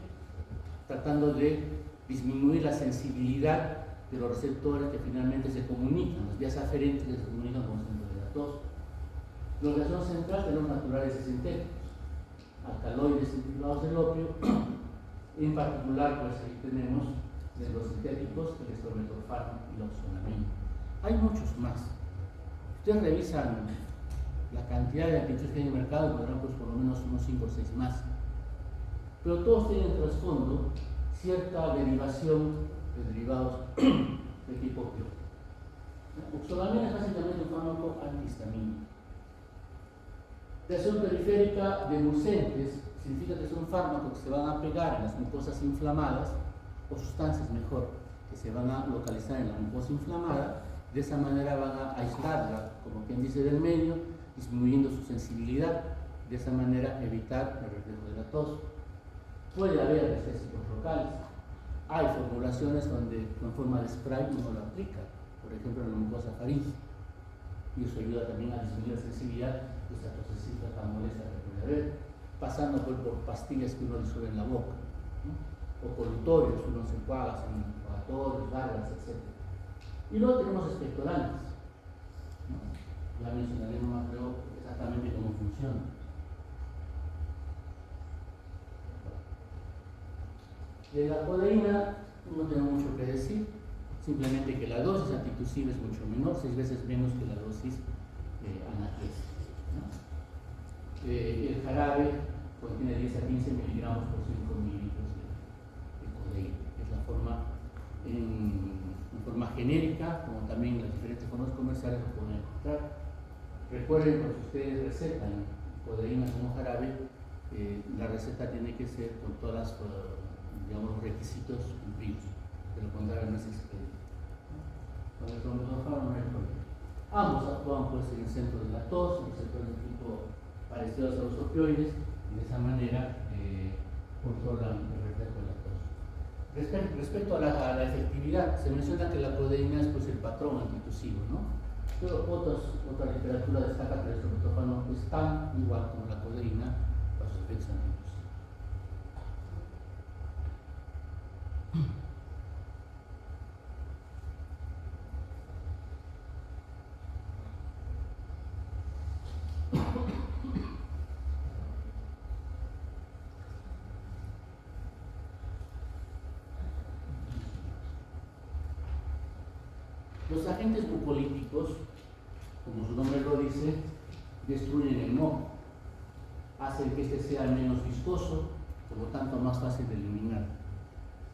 tratando de disminuir la sensibilidad de los receptores que finalmente se comunican, las vías aferentes que se comunican con el centro de la tos. Los de acción central tenemos naturales y sintéticos, alcaloides derivados del opio, en particular pues ahí tenemos de los sintéticos el estormetorfano y la oxonamina. Hay muchos más. Ustedes revisan la cantidad de antitusivos que hay en el mercado y podrán pues por lo menos unos 5 o 6 más. Pero todos tienen en trasfondo cierta derivación de derivados de tipo opioide. La oxonamina es básicamente un fármaco antihistamínico. De acción periférica de emulsentes significa que son fármacos que se van a pegar en las mucosas inflamadas, o sustancias mejor, que se van a localizar en la mucosa inflamada. De esa manera van a aislarla, como quien dice, del medio, disminuyendo su sensibilidad. De esa manera evitar el reflejo de la tos. Puede haber anestésicos locales. Hay formulaciones donde en forma de spray uno lo aplica, por ejemplo en la mucosa faríngea. Y eso ayuda también a disminuir la sensibilidad de esa tosecita tan molesta que puede haber. Pasando por pastillas que uno disuelve en la boca, ¿no? O colutorios, uno se enjuaga en enjuagatorios, garras, etc. Y luego tenemos expectorantes, ¿no? Ya mencionaremos más creo exactamente cómo funciona. De la codeína no tengo mucho que decir, simplemente que la dosis antitusiva es mucho menor, 6 veces menos que la dosis analgésica, ¿no? El jarabe contiene 10 a 15 miligramos por 5 mililitros de codeína. Es la forma en forma genérica, como también las diferentes formas comerciales lo pueden encontrar. Recuerden que si ustedes recetan codeína como jarabe, la receta tiene que ser con todos los requisitos cumplidos, de lo contrario no es expedito. Con el estormetorfano no hay problema. Ambos actúan pues en el centro de la tos, en receptores de tipo parecidos a los opioides, y de esa manera controlan el reflejo de la tos. Respecto a la efectividad, se menciona que la codeína es pues el patrón antitusivo, ¿no? Pero otra literatura destaca que el estormetorfano es tan igual como la codeína para sus efectos antitusivos. Los agentes mucolíticos, como su nombre lo dice, destruyen el moco, hacen que este sea menos viscoso, por lo tanto más fácil de eliminar.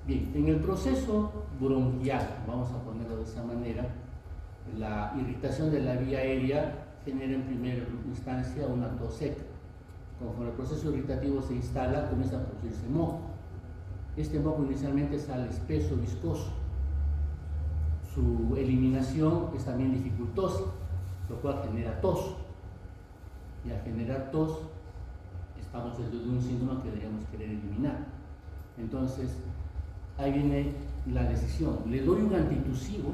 Bien, en el proceso bronquial, vamos a ponerlo de esa manera, la irritación de la vía aérea genera en primera instancia una tos seca. Conforme el proceso irritativo se instala, comienza a producirse moco. Este moco inicialmente sale espeso, viscoso. Su eliminación es también dificultosa, lo cual genera tos. Y al generar tos, estamos dentro de un síntoma que deberíamos querer eliminar. Entonces, ahí viene la decisión. ¿Le doy un antitusivo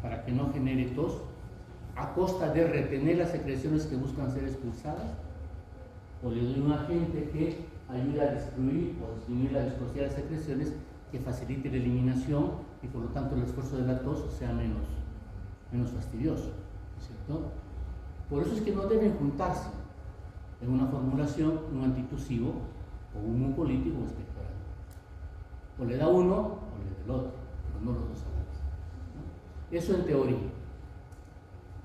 para que no genere tos a costa de retener las secreciones que buscan ser expulsadas? ¿O le doy un agente que ayude a destruir o disminuir la viscosidad de las secreciones, que facilite la eliminación y por lo tanto el esfuerzo de la tos sea menos fastidioso? ¿Cierto? Por eso es que no deben juntarse en una formulación un antitusivo o un mucolítico o expectorante. O le da uno o le da el otro, pero no los dos a la vez, ¿no? Eso en teoría.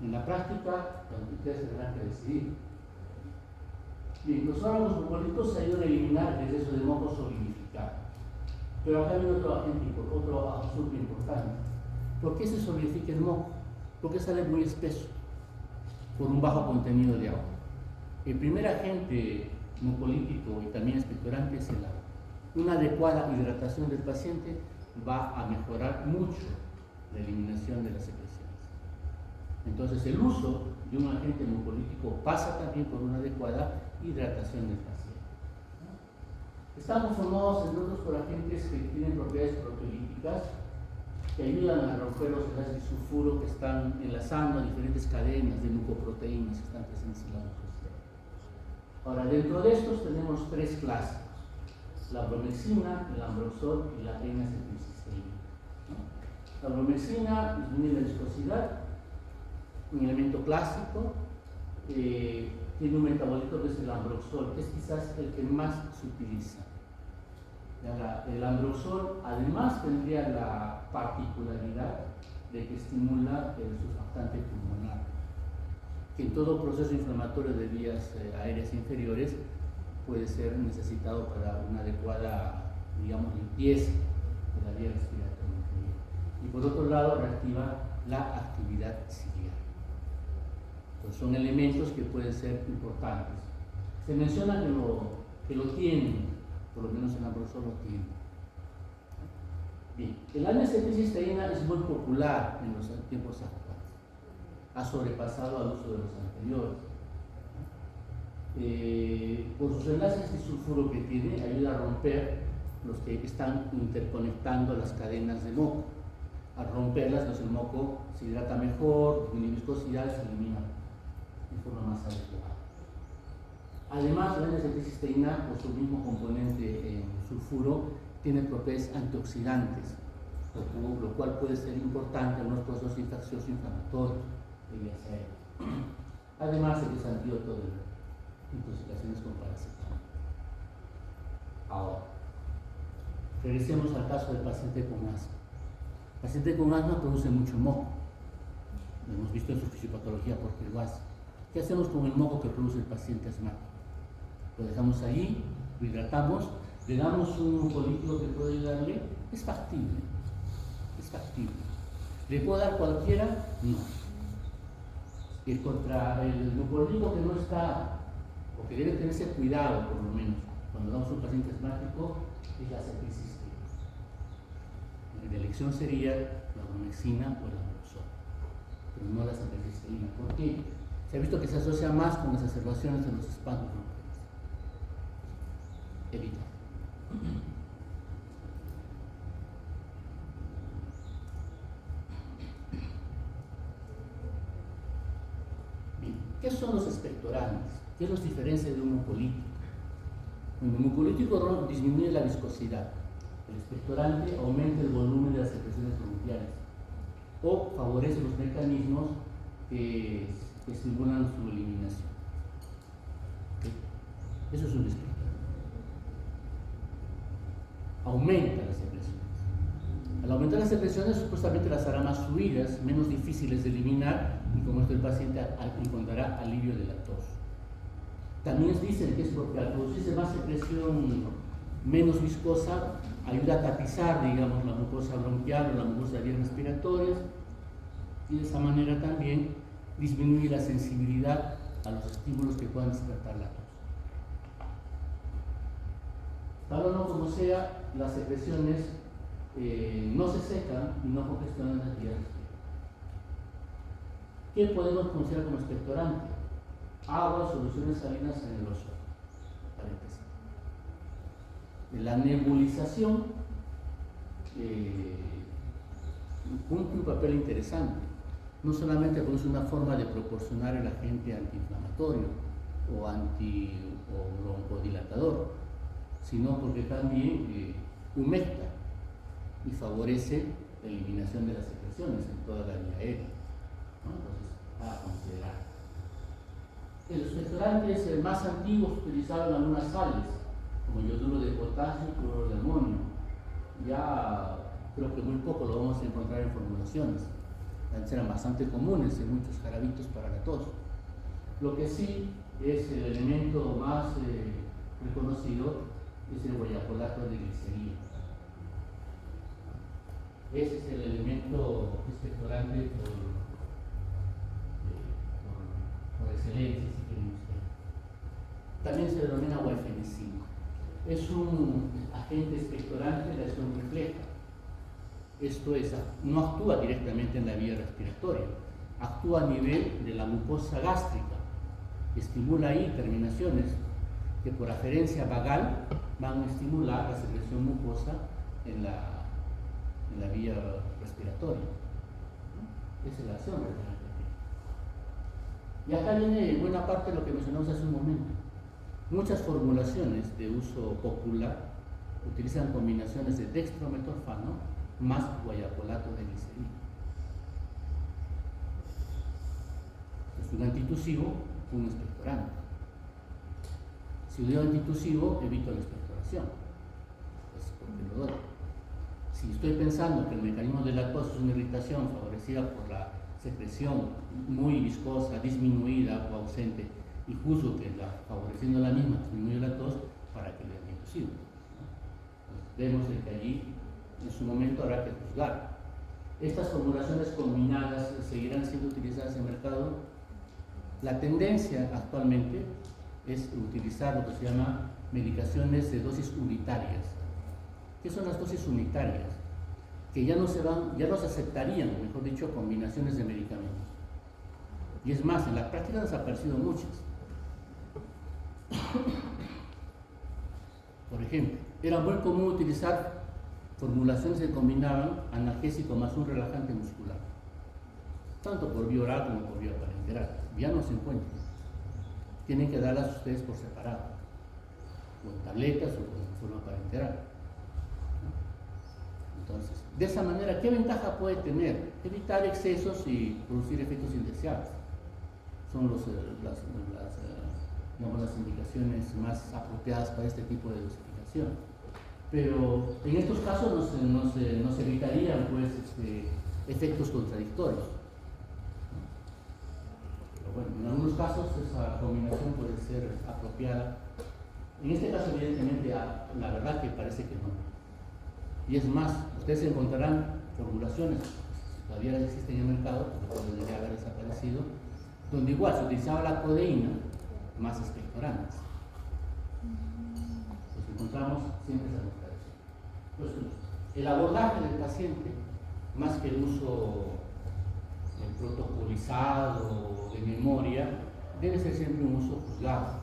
En la práctica, ustedes tendrán que decidir. Bien, los fármacos mucolíticos se ayudan a eliminar el exceso de moco solidificado. Pero acá viene otro agente, otro asunto importante. ¿Por qué se solidifica el moco? Porque sale muy espeso, por un bajo contenido de agua. El primer agente mucolítico y también expectorante es el agua. Una adecuada hidratación del paciente va a mejorar mucho la eliminación de las secreciones. Entonces, el uso de un agente mucolítico pasa también por una adecuada hidratación del paciente. Están conformados, entre otros, por agentes que tienen propiedades proteolíticas que ayudan a romper los enlaces de sulfuro que están enlazando a diferentes cadenas de mucoproteínas que están presentes en la mucosidad. Ahora, dentro de estos tenemos tres clásicos: la bromexina, el ambroxol y la N-acetilcisteína. La bromexina disminuye la viscosidad, un elemento clásico, tiene un metabolito que es el ambroxol, que es quizás el que más se utiliza. El ambroxol además tendría la particularidad de que estimula el surfactante pulmonar, que en todo proceso inflamatorio de vías aéreas inferiores puede ser necesitado para una adecuada, digamos, limpieza de la vía respiratoria inferior. Y por otro lado, reactiva la actividad ciliar. Entonces, son elementos que pueden ser importantes. Se menciona que lo tienen, por lo menos el ambroxol lo tiene. Bien, el N-acetilcisteína es muy popular en los tiempos actuales. Ha sobrepasado al uso de los anteriores. Por sus enlaces de sulfuro que tiene, ayuda a romper los que están interconectando las cadenas de moco. Al romperlas, entonces el moco se hidrata mejor, disminuye viscosidad y se elimina de forma más adecuada. Además, la N-acetilcisteína, por su mismo componente en sulfuro, tiene propiedades antioxidantes, lo cual puede ser importante en unos procesos infecciosos inflamatorios de vías aéreas. Además, es antídoto de intoxicaciones con paracetamol. Ahora, regresemos al caso del paciente con asma. El paciente con asma produce mucho moco. Lo hemos visto en su fisiopatología porque lo hace. ¿Qué hacemos con el moco que produce el paciente asmático? Lo dejamos ahí, lo hidratamos, le damos un mucolítico que puede ayudarle. Es factible. Es factible. ¿Le puedo dar cualquiera? No. Y contra el mucolítico que no está, o que debe tenerse cuidado por lo menos, cuando damos a un paciente asmático, es la acetilcisteína. La elección sería la bromexina o el ambroxol, pero no la acetilcisteína. ¿Por qué? Se ha visto que se asocia más con las exacerbaciones de los espasmos bronquiales. Evita. Bien, ¿qué son los expectorantes? ¿Qué los diferencia de un mucolítico? Bueno, el mucolítico disminuye la viscosidad. El expectorante aumenta el volumen de las secreciones bronquiales o favorece los mecanismos que estimulan su eliminación. ¿Okay? Eso es un expectorante. Aumenta las secreciones. Al aumentar las secreciones, supuestamente las hará más fluidas, menos difíciles de eliminar, y con esto el paciente encontrará alivio de la tos. También dicen que es porque al producirse más secreción menos viscosa, ayuda a tapizar, digamos, la mucosa bronquial o la mucosa de vías respiratorias, y de esa manera también disminuye la sensibilidad a los estímulos que puedan despertar la tos. Tal o no como sea, las secreciones no se secan y no congestionan las vías respiratorias. ¿Qué podemos considerar como expectorante? Agua, soluciones salinas en el oso, para empezar. La nebulización cumple un papel interesante. No solamente porque es una forma de proporcionar el agente antiinflamatorio o broncodilatador, sino porque también humecta y favorece la eliminación de las secreciones en toda la vía aérea, ¿no? Entonces, a considerar. El expectorante es el más antiguo utilizado en algunas sales, como yoduro de potasio y cloruro de amonio. Ya creo que muy poco lo vamos a encontrar en formulaciones. Antes eran bastante comunes en muchos jarabitos para la tos. Lo que sí es el elemento más reconocido es el guayacolato de glicerina. Ese es el elemento expectorante por excelencia, si quieren ustedes. También se denomina guaifenicina. Es un agente expectorante de acción refleja. Esto es, no actúa directamente en la vía respiratoria, actúa a nivel de la mucosa gástrica, estimula ahí terminaciones que por aferencia vagal van a estimular la secreción mucosa en la vía respiratoria. Esa es la acción refleja. Y acá viene buena parte de lo que mencionamos hace un momento. Muchas formulaciones de uso popular utilizan combinaciones de dextrometorfano más guayacolato de glicerina. Es un antitusivo, un expectorante. Si doy antitusivo, evito la expectoración. Es porque lo doy. Si estoy pensando que el mecanismo de la tos es una irritación favorecida por la secreción muy viscosa, disminuida o ausente, y juzgo que favoreciendo la misma disminuye la tos, para que le dé antitusivo. Vemos que allí en su momento habrá que juzgar. Estas formulaciones combinadas seguirán siendo utilizadas en el mercado. La tendencia actualmente es utilizar lo que se llama medicaciones de dosis unitarias. ¿Qué son las dosis unitarias? Que ya no se aceptarían, mejor dicho, combinaciones de medicamentos. Y es más, en la práctica han desaparecido muchas. Por ejemplo, era muy común utilizar formulaciones que combinaban analgésico más un relajante muscular, tanto por vía oral como por vía parenteral. Ya no se encuentran. Tienen que darlas ustedes por separado, o en tabletas o en forma parenteral. Entonces, de esa manera, ¿qué ventaja puede tener? Evitar excesos y producir efectos indeseables. Son las indicaciones más apropiadas para este tipo de dosificación. Pero en estos casos no se evitarían pues, efectos contradictorios. Pero bueno, en algunos casos esa combinación puede ser apropiada. En este caso, evidentemente, la verdad que parece que no. Y es más, ustedes encontrarán formulaciones, si todavía existen en el mercado, porque debería haber desaparecido, donde igual se utilizaba la codeína más expectorantes. Pues encontramos siempre esa diferencia. Pues el abordaje del paciente, más que el uso protocolizado de memoria, debe ser siempre un uso juzgado.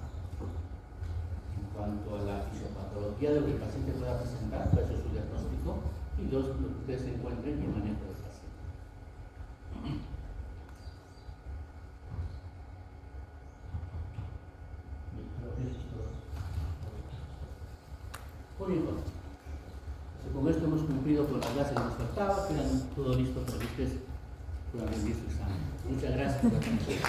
En cuanto a la fisiopatología de lo que el paciente pueda presentar, pues eso es su diagnóstico, y dos, lo que ustedes encuentren y el manejo del paciente. Muy bien, con esto hemos cumplido con la clase que nos faltaba, quedan todo listo para que ustedes puedan rendir su examen. Muchas gracias por la atención.